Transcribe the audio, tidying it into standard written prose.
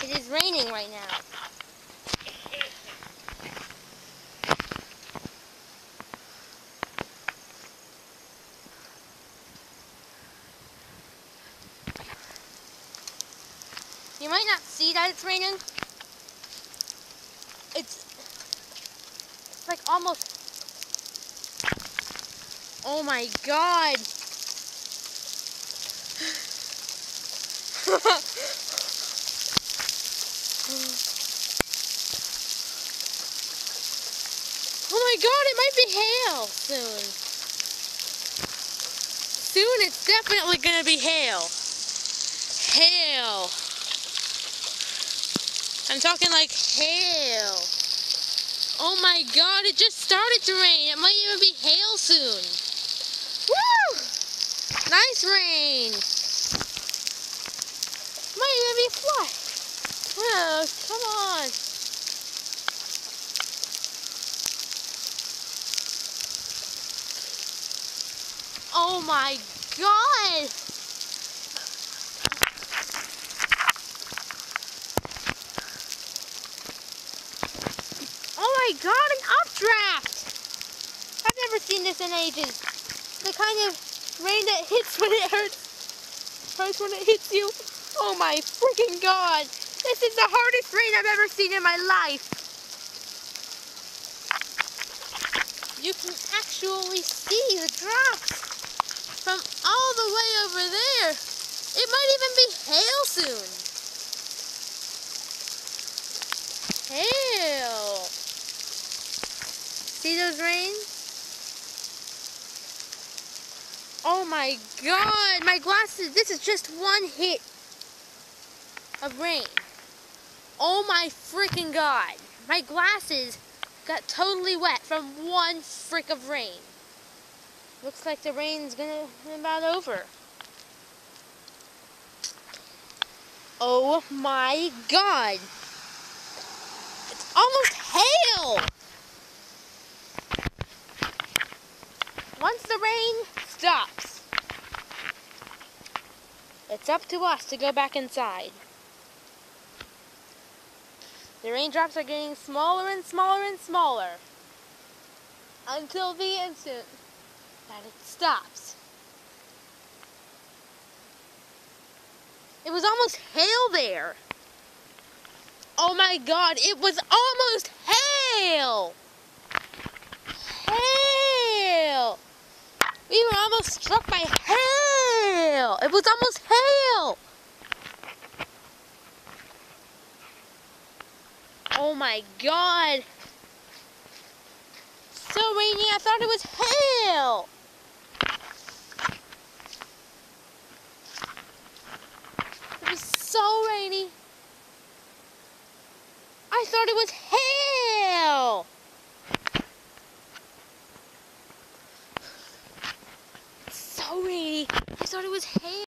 It is raining right now. You might not see that it's raining. It's like almost, oh my God. Oh my God, it might be hail soon. Soon it's definitely gonna be hail. Hail. I'm talking like hail. Oh my God, it just started to rain. It might even be hail soon. Woo! Nice rain. Might even be flood. Oh, come on. Oh my God. Oh my God, an updraft. I've never seen this in ages. The kind of rain that hits when it hurts when it hits you. Oh my freaking God. This is the hardest rain I've ever seen in my life. You can actually see the drops from all the way over there. It might even be hail soon. Hail. See those rains? Oh my God, my glasses, this is just one hit of rain. Oh my freaking God. My glasses got totally wet from one frick of rain. Looks like the rain's gonna be about over. Oh my God. It's almost hail. Once the rain stops, it's up to us to go back inside. The raindrops are getting smaller and smaller and smaller until the instant that it stops. It was almost hail there. Oh my God, it was almost hail. Hail. We were almost struck by hail. It was almost hail. Oh my God. So rainy, I thought it was hail. It was so rainy. I thought it was hail. So rainy. I thought it was hail.